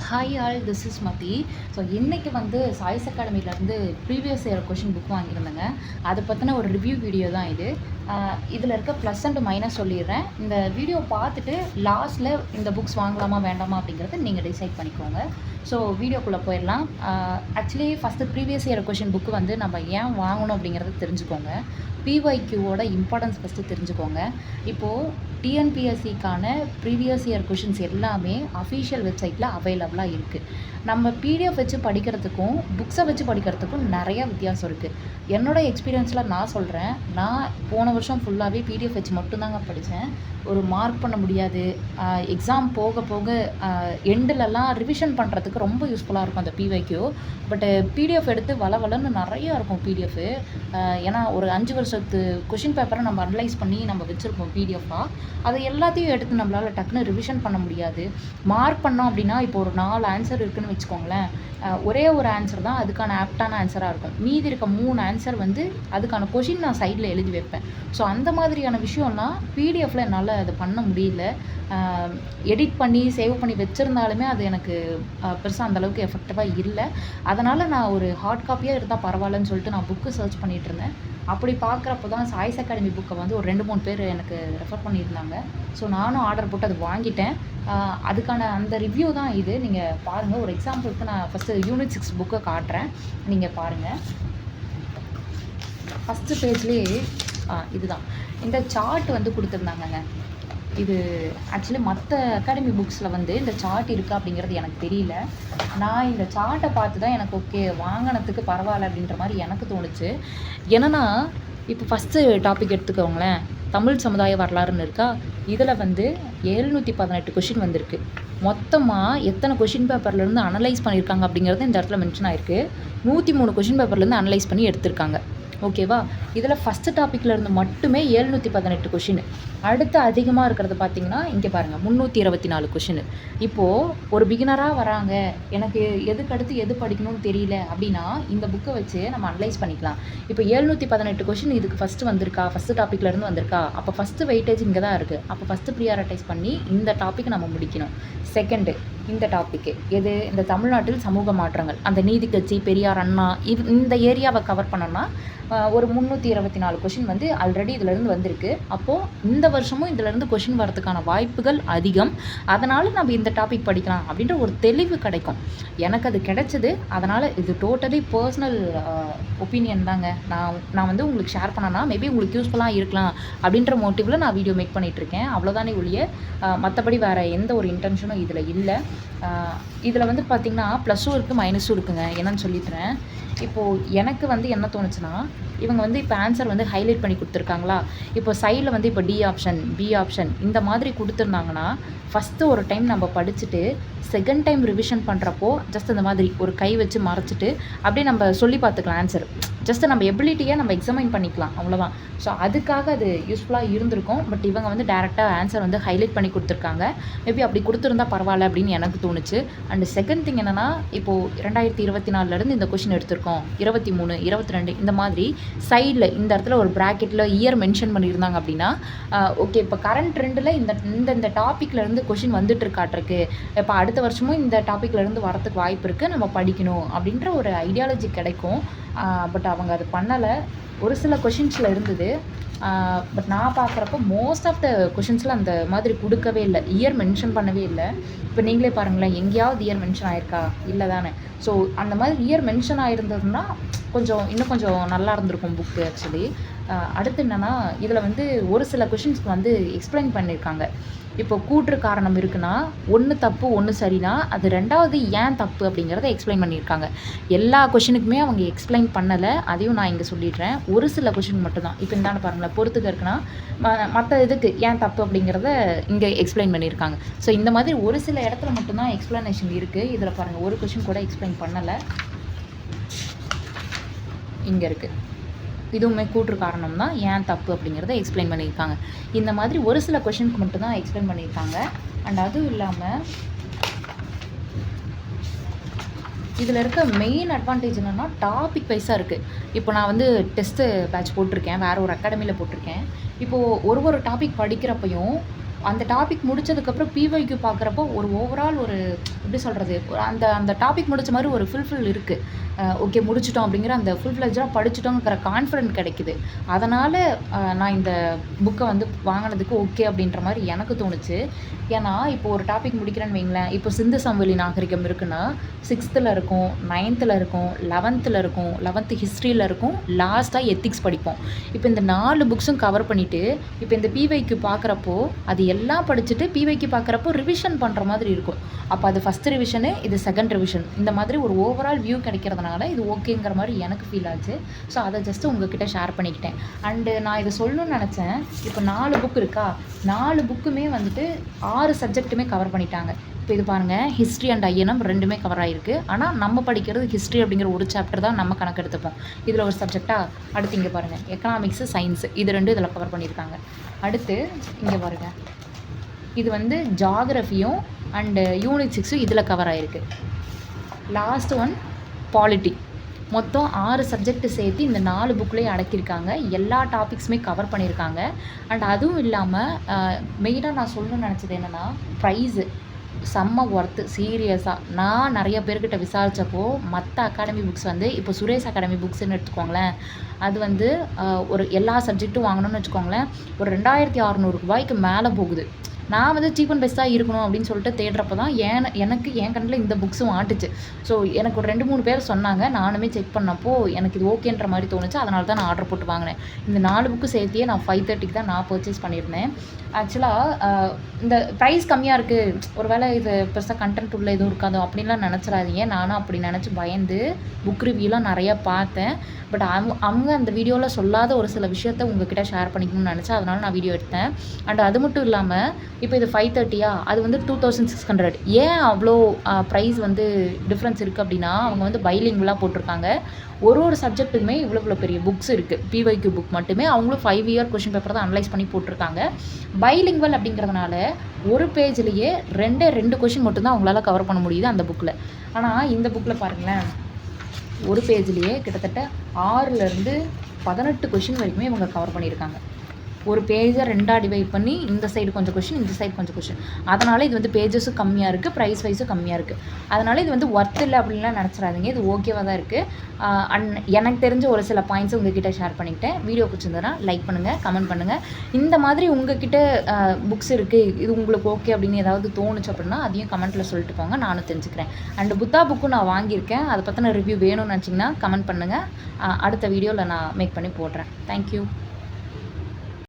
Hi all, this is Mathi. So இன்றைக்கி வந்து Choice அகாடமிலேருந்து ப்ரீவியஸ் இயர் கொஷின் புக் வாங்கியிருந்தேங்க. அதை பற்றின ஒரு ரிவ்யூ வீடியோ தான் இது. இதில் இருக்க ப்ளஸ் அண்ட் மைனஸ் சொல்லிடுறேன். இந்த வீடியோ பார்த்துட்டு லாஸ்ட்டில் இந்த புக்ஸ் வாங்கலாமா வேண்டாமா அப்படிங்கிறத நீங்கள் டிசைட் பண்ணிக்கோங்க. ஸோ வீடியோக்குள்ளே போயிடலாம். Actually first previous year question book வந்து நம்ம ஏன் வாங்கணும் அப்படிங்கிறத தெரிஞ்சுக்கோங்க. பிஒய்க்யூவோட இம்பார்ட்டன்ஸ் ஃபஸ்ட்டு தெரிஞ்சுக்கோங்க. இப்போது டிஎன்பிஎஸ்சிக்கான ப்ரீவியஸ் இயர் கொஷின்ஸ் எல்லாமே அஃபீஷியல் வெப்சைட்டில் அவைலபிளாக இருக்குது. நம்ம பிடிஎஃப் வச்சு படிக்கிறதுக்கும் புக்ஸை வச்சு படிக்கிறதுக்கும் நிறையா வித்தியாசம் இருக்குது. என்னோடய எக்ஸ்பீரியன்ஸில் நான் சொல்கிறேன். நான் போன வருஷம் ஃபுல்லாகவே பிடிஎஃப் வச்சு மட்டும்தாங்க படித்தேன். ஒரு மார்க் பண்ண முடியாது. எக்ஸாம் போக போக எண்டுலலாம் ரிவிஷன் பண்ணுறதுக்கு ரொம்ப யூஸ்ஃபுல்லாக இருக்கும் அந்த பிஒய்க்யூ. பட்டு பிடிஎஃப் எடுத்து வளன்னு நிறையா இருக்கும் பிடிஎஃப். ஏன்னா ஒரு 5 வருஷத்து கொஷின் பேப்பரை நம்ம அனலைஸ் பண்ணி நம்ம வச்சுருப்போம் பிடிஎஃபாக. அதை எல்லாத்தையும் எடுத்து நம்மளால் டக்குன்னு ரிவிஷன் பண்ண முடியாது. மார்க் பண்ணோம் அப்படின்னா இப்போ ஒரு 4 ஆன்சர் இருக்குதுன்னு வச்சுக்கோங்களேன். ஒரே ஒரு ஆன்சர் தான் அதுக்கான ஆப்டான ஆன்சராக இருக்கும். மீதி இருக்க 3 ஆன்சர் வந்து அதுக்கான கொஷின் நான் சைடில் எழுதி வைப்பேன். ஸோ அந்த மாதிரியான விஷயம்லாம் பிடிஎஃப்பில் என்னால் அது பண்ண முடியல. எடிட் பண்ணி சேவ் பண்ணி வச்சுருந்தாலுமே அது எனக்கு பெருசாக அந்தளவுக்கு எஃபெக்டிவாக இல்லை. அதனால் நான் ஒரு ஹார்ட் காப்பியாக இருந்தால் பரவாயில்லன்னு சொல்லிட்டு நான் புக்கு சர்ச் பண்ணிகிட்டு இருந்தேன். அப்படி பார்க்குறப்ப தான் சாய்ஸ் அகாடமி புக்கை வந்து ஒரு 2-3 பேர் எனக்கு ரெஃபர் பண்ணியிருந்தாங்க. ஸோ நானும் ஆர்டர் போட்டு அது வாங்கிட்டேன். அதுக்கான அந்த ரிவ்யூ தான் இது. நீங்கள் பாருங்கள். ஒரு எக்ஸாம்பிளுக்கு நான் ஃபஸ்ட்டு யூனிட் 6 புக்கை காட்டுறேன், நீங்கள் பாருங்கள். ஃபஸ்ட்டு பேஜ்லேயே இதுதான் இந்த சார்ட் வந்து கொடுத்துருந்தாங்கங்க. இது ஆக்சுவலி மற்ற அகாடமி புக்ஸில் வந்து இந்த சார்ட் இருக்கா அப்படிங்கிறது எனக்கு தெரியல. நான் இந்த சார்ட்டை பார்த்து தான் எனக்கு ஓகே வாங்கினதுக்கு பரவாயில்ல அப்படின்ற மாதிரி எனக்கு தோணுச்சு. என்னென்னா இப்போ ஃபஸ்ட்டு டாபிக் எடுத்துக்கோங்களேன். தமிழ் சமுதாய வரலாறுன்னு இருக்கா. இதில் வந்து 718 கொஷின் வந்திருக்கு. மொத்தமாக எத்தனை கொஷின் பேப்பர்லேருந்து அனலைஸ் பண்ணியிருக்காங்க அப்படிங்கிறது இந்த இடத்துல மென்ஷன் ஆகிருக்கு. 103 கொஷின் பேப்பர்லேருந்து அனலைஸ் பண்ணி எடுத்திருக்காங்க. ஓகேவா. இதில் ஃபஸ்ட்டு டாப்பிக்லேருந்து மட்டுமே 718 கொஷின். அடுத்து அதிகமாக இருக்கிறது பார்த்திங்கன்னா இங்கே பாருங்கள் 324 கொஷின். இப்போது ஒரு பிகினராக வராங்க, எனக்கு எதுக்கடுத்து எது படிக்கணும்னு தெரியல அப்படின்னா இந்த புக்கை வச்சு நம்ம அனலைஸ் பண்ணிக்கலாம். இப்போ 718 கொஷின் இதுக்கு ஃபஸ்ட்டு வந்திருக்கா, ஃபஸ்ட்டு டாப்பிக்லேருந்து வந்திருக்கா, அப்போ ஃபஸ்ட்டு வெயிட்டேஜ் இங்கே தான் இருக்குது. அப்போ ஃபஸ்ட்டு ப்ரியாரிட்டைஸ் பண்ணி இந்த டாப்பிக் நம்ம முடிக்கணும். செகண்டு இந்த டாப்பிக்கு எது, இந்த தமிழ்நாட்டில் சமூக மாற்றங்கள், அந்த நீதி கட்சி, பெரியார், அண்ணா, இந்த ஏரியாவை கவர் பண்ணோன்னா ஒரு 324 கொஷின் வந்து ஆல்ரெடி இதிலேருந்து வந்திருக்கு. அப்போது இந்த வருஷமும் இதிலேருந்து கொஷின் வரதுக்கான வாய்ப்புகள் அதிகம். அதனால் நம்ம இந்த டாபிக் படிக்கலாம் அப்படின்ற ஒரு தெளிவு கிடைக்கும். எனக்கு அது கிடைச்சது. அதனால் இது டோட்டலி பர்சனல் ஒப்பீனியன் தாங்க. நான் வந்து உங்களுக்கு ஷேர் பண்ணனா மேபி உங்களுக்கு யூஸ்ஃபுல்லாக இருக்கலாம் அப்படின்ற மோட்டிவில் நான் வீடியோ மேக் பண்ணிகிட்ருக்கேன். அவ்வளோதானே ஒழிய மற்றபடி வேறு எந்த ஒரு இன்டென்ஷனும் இதில் இல்லை. இதில் வந்து பார்த்திங்கன்னா ப்ளஸ்ஸும் இருக்குது மைனஸும் இருக்குங்க. என்னன்னு சொல்லிடுறேன். இப்போது எனக்கு வந்து என்ன தோணுச்சுன்னா, இவங்க வந்து இப்போ ஆன்சர் வந்து ஹைலைட் பண்ணி கொடுத்துருக்காங்களா. இப்போ சைடில் வந்து இப்போ டி ஆப்ஷன், பி ஆப்ஷன் இந்த மாதிரி கொடுத்துருந்தாங்கன்னா ஃபஸ்ட்டு ஒரு டைம் நம்ம படிச்சுட்டு செகண்ட் டைம் ரிவிஷன் பண்ணுறப்போ ஜஸ்ட் இந்த மாதிரி ஒரு கை வச்சு மறைச்சிட்டு அப்படியே நம்ம சொல்லி பார்த்துக்கலாம் ஆன்சர். ஜஸ்ட்டு நம்ம எபிலிட்டியை நம்ம எக்ஸாமைன் பண்ணிக்கலாம், அவ்வளோதான். ஸோ அதுக்காக அது யூஸ்ஃபுல்லாக இருந்திருக்கும். பட் இவங்க வந்து டேரெக்டாக ஆன்சர் வந்து ஹைலைட் பண்ணி கொடுத்துருக்காங்க. மேபி அப்படி கொடுத்துருந்தா பரவாயில்ல அப்படின்னு எனக்கு தோணுச்சு. அண்ட் செகண்ட் திங் என்னென்னா, இப்போது 2024 இந்த கொஷின் எடுத்திருக்கோம், 23, 22 இந்த மாதிரி சைடில் இந்த இடத்துல ஒரு ப்ராக்கெட்டில் இயர் மென்ஷன் பண்ணியிருந்தாங்க அப்படின்னா ஓகே இப்போ கரண்ட் ட்ரெண்டில் இந்த டாப்பிக்லேருந்து கொஷின் வந்துட்டுருக்காட்டிருக்கு, இப்போ அடுத்த வருஷமும் இந்த டாப்பிக்லேருந்து வரத்துக்கு வாய்ப்பு இருக்குது, நம்ம படிக்கணும் அப்படின்ற ஒரு ஐடியாலஜி கிடைக்கும். பட் அவங்க அது பண்ணலை. ஒரு சில கொஷின்ஸில் இருந்தது. பட் நான் பார்க்குறப்போ மோஸ்ட் ஆஃப் த கொஷின்ஸில் அந்த மாதிரி கொடுக்கவே இல்லை, இயர் மென்ஷன் பண்ணவே இல்லை. இப்போ நீங்களே பாருங்களேன், எங்கேயாவது இயர் மென்ஷன் ஆயிருக்கா, இல்லை தானே. ஸோ அந்த மாதிரி இயர் மென்ஷன் ஆயிருந்ததுன்னா இன்னும் கொஞ்சம் நல்லா இருந்திருக்கும் புக்கு ஆக்சுவலி. அடுத்து என்னென்னா, இதில் வந்து ஒரு சில கொஷின்ஸ்க்கு வந்து எக்ஸ்பிளைன் பண்ணியிருக்காங்க. இப்போ கூற்று காரணம் இருக்குன்னா ஒன்று தப்பு ஒன்று சரினா அது ரெண்டாவது ஏன் தப்பு அப்படிங்கிறத எக்ஸ்பிளைன் பண்ணியிருக்காங்க. எல்லா கொஷினுக்குமே அவங்க எக்ஸ்பிளைன் பண்ணலை. அதையும் நான் இங்கே சொல்லிடுறேன். ஒரு சில கொஷின் மட்டும்தான். இப்போ இந்தாண்ட பாருங்களேன், பொறுத்துக்க இருக்குன்னா மற்ற இதுக்கு ஏன் தப்பு அப்படிங்கிறத இங்கே எக்ஸ்பிளைன் பண்ணியிருக்காங்க. ஸோ இந்த மாதிரி ஒரு சில இடத்துல மட்டும்தான் எக்ஸ்ப்ளனேஷன் இருக்குது. இதில் பாருங்கள், ஒரு கொஷின் கூட எக்ஸ்பிளைன் பண்ணலை. இங்கே இருக்குது, இதுவுமே கூற்று காரணம் தான், ஏன் தப்பு அப்படிங்கிறத எக்ஸ்பிளைன் பண்ணியிருக்காங்க. இந்த மாதிரி ஒரு சில கொஷினுக்கு மட்டும்தான் எக்ஸ்பிளைன் பண்ணியிருக்காங்க. அண்ட் அதுவும் இல்லாமல் இதில் இருக்க மெயின் அட்வான்டேஜ் என்னென்னா டாபிக் வைஸாக இருக்குது. இப்போ நான் வந்து டெஸ்ட்டு பேட்ச் போட்டிருக்கேன், வேறு ஒரு அகாடமியில் போட்டிருக்கேன். இப்போது ஒரு டாபிக் படிக்கிறப்பையும் அந்த டாபிக் முடிச்சதுக்கப்புறம் பிஒய்க்கு பார்க்குறப்போ ஒரு ஓவரால் ஒரு எப்படி சொல்கிறது, அந்த அந்த டாபிக் முடிச்ச மாதிரி ஒரு ஃபுல்ஃபில் இருக்குது. ஓகே முடிச்சிட்டோம் அப்படிங்கிற அந்த ஃபுல் ஃப்ளெஜ்டாக படிச்சிட்டோங்கிற கான்ஃபிடென்ட் கிடைக்குது. அதனால் நான் இந்த புக்கை வந்து வாங்கினதுக்கு ஓகே அப்படின்ற மாதிரி எனக்கு தோணுச்சு. ஏன்னா இப்போ ஒரு டாபிக் முடிக்கிறேன்னு வைங்களேன், இப்போ சிந்து சமவெளி நாகரிகம் இருக்குன்னா 6th இருக்கும், 9th இருக்கும், 11th இருக்கும், 11th ஹிஸ்ட்ரியில் இருக்கும், லாஸ்ட்டாக எத்திக்ஸ் படிப்போம். இப்போ இந்த 4 புக்ஸும் கவர் பண்ணிவிட்டு இப்போ இந்த பிவைக்கு பார்க்குறப்போ அது எல்லாம் படிச்சுட்டு பிவைக்கு பார்க்குறப்போ ரிவிஷன் பண்ணுற மாதிரி இருக்கும். அப்போ அது ஃபஸ்ட் ரிவிஷனு, இது செகண்ட் ரிவிஷன், இந்த மாதிரி ஒரு ஓவரால் வியூ கிடைக்கிறதுனால இது ஓகேங்கிற மாதிரி எனக்கு ஃபீல் ஆச்சு. ஸோ அதை ஜஸ்ட்டு உங்ககிட்ட ஷேர் பண்ணிக்கிட்டேன். அண்டு நான் இதை சொல்லணும்னு நினச்சேன். இப்போ 4 புக் இருக்கா, 4 புக்குமே வந்துட்டு 6 சப்ஜெக்ட்டுமே கவர் பண்ணிட்டாங்க. இப்போ இது பாருங்கள், ஹிஸ்ட்ரி அண்ட் ஐஎன்எம் ரெண்டுமே கவர் ஆகிருக்கு. ஆனால் நம்ம படிக்கிறது ஹிஸ்ட்ரி அப்படிங்கிற ஒரு சாப்டர் தான் நம்ம கணக்கு எடுத்துப்போம். இதில் ஒரு சப்ஜெக்டாக. அடுத்து இங்கே பாருங்கள், எக்கனாமிக்ஸு சயின்ஸு இது 2 இதில் கவர் பண்ணியிருக்காங்க. அடுத்து இங்கே பாருங்கள், இது வந்து ஜாகிரஃபியும் அண்டு யூனிட் 6 இதில் கவர் ஆகிருக்கு. Last one polity. மொத்தம் 6 சப்ஜெக்ட் சேர்த்து இந்த 4 புக்லேயே அடக்கியிருக்காங்க. எல்லா டாபிக்ஸுமே கவர் பண்ணியிருக்காங்க. அண்ட் அதுவும் இல்லாமல் மெயினாக நான் சொல்லணும்னு நினச்சது என்னென்னா, ப்ரைஸு செம்ம ஒர்த்து. சீரியஸாக நான் நிறைய பேர்கிட்ட விசாரித்தப்போ மற்ற அகாடமி புக்ஸ் வந்து இப்போ சுரேஷ் அகாடமி புக்ஸ்ன்னு எடுத்துக்கோங்களேன், அது வந்து ஒரு எல்லா சப்ஜெக்ட்டும் வாங்கணும்னு வச்சுக்கோங்களேன், ஒரு 2600 ரூபாய்க்கு மேலே போகுது. நான் வந்து சீப் அண்ட் பெஸ்ட்டாக இருக்கணும் அப்படின்னு சொல்லிட்டு தேடுறப்ப தான் எனக்கு என் கண்ணில் இந்த புக்ஸும் ஆட்டுச்சு. ஸோ எனக்கு ஒரு 2-3 பேர் சொன்னாங்க. நானுமே செக் பண்ணப்போ எனக்கு இது ஓகேன்ற மாதிரி தோணுச்சு. அதனால தான் நான் ஆர்டர் போட்டு வாங்கினேன். இந்த 4 புக்கு சேர்த்தியே நான் 530க்கு தான் நான் பர்ச்சேஸ் பண்ணியிருந்தேன். ஆக்சுவலாக இந்த ப்ரைஸ் கம்மியாக இருக்குது, ஒரு வேளை இது பெருசாக கண்டென்ட் உள்ள எதுவும் இருக்காதோ அப்படின்லாம் நினச்சிடாதீங்க. நானும் அப்படி நினச்சி பயந்து புக் ரிவ்யூலாம் நிறையா பார்த்தேன். பட் அவங்க அந்த வீடியோவில் சொல்லாத ஒரு சில விஷயத்த உங்ககிட்ட ஷேர் பண்ணிக்கணும்னு நினச்சேன். அதனால நான் வீடியோ எடுத்தேன். அண்ட் அது மட்டும் இல்லாமல் இப்போ இது 530 அது வந்து 2600. ஏன் அவ்வளோ ப்ரைஸ் வந்து டிஃப்ரென்ஸ் இருக்குது அப்படின்னா, அவங்க வந்து பைலிங்குவலாக போட்டிருக்காங்க. ஒரு சப்ஜெக்ட்டுக்குமே இவ்வளோ பெரிய புக்ஸ் இருக்குது. பிஒய்க்கு புக் மட்டுமே அவங்களும் 5 இயர் கொஷின் பேப்பர் தான் அனலைஸ் பண்ணி போட்டிருக்காங்க. பைலிங்குவல் அப்படிங்கிறதுனால ஒரு பேஜ்லேயே 2 கொஷின் மட்டும்தான் அவங்களால கவர் பண்ண முடியுது அந்த புக்கில். ஆனால் இந்த புக்கில் பாருங்களேன், ஒரு பேஜ்லேயே கிட்டத்தட்ட 6லேருந்து 18 கொஷின் வரைக்குமே இவங்க கவர் பண்ணியிருக்காங்க. ஒரு பேஜை 2ஆக டிவைட் பண்ணி இந்த சைடு கொஞ்சம் கொஷின், இந்த சைடு கொஞ்சம் கொஷின். அதனால் இது வந்து பேஜஸும் கம்மியாக இருக்குது, ப்ரைஸ் வைஸும் கம்மியாக இருக்குது. அதனால் இது வந்து ஒர்த் இல்லை அப்படின்லாம் நினச்சிடாதீங்க. இது ஓகேவாக தான் இருக்குது. எனக்கு தெரிஞ்ச ஒரு சில பாயிண்ட்ஸ் உங்ககிட்ட ஷேர் பண்ணிக்கிட்டேன். வீடியோ பிடிச்சிருந்ததுன்னா லைக் பண்ணுங்கள், கமெண்ட் பண்ணுங்கள். இந்த மாதிரி உங்ககிட்ட புக்ஸ் இருக்குது, இது உங்களுக்கு ஓகே அப்படின்னு ஏதாவது தோணுச்சு அப்படின்னா அதையும் கமெண்ட்டில் சொல்லிட்டு போங்க, நானும் தெரிஞ்சுக்கிறேன். அண்டு புத்தா புக்கும் நான் வாங்கியிருக்கேன். அதை பற்றின ரிவ்யூ வேணும்னு நினச்சிங்கன்னா கமெண்ட் பண்ணுங்கள். அடுத்த வீடியோவில் நான் மேக் பண்ணி போடுறேன். தேங்க்யூ.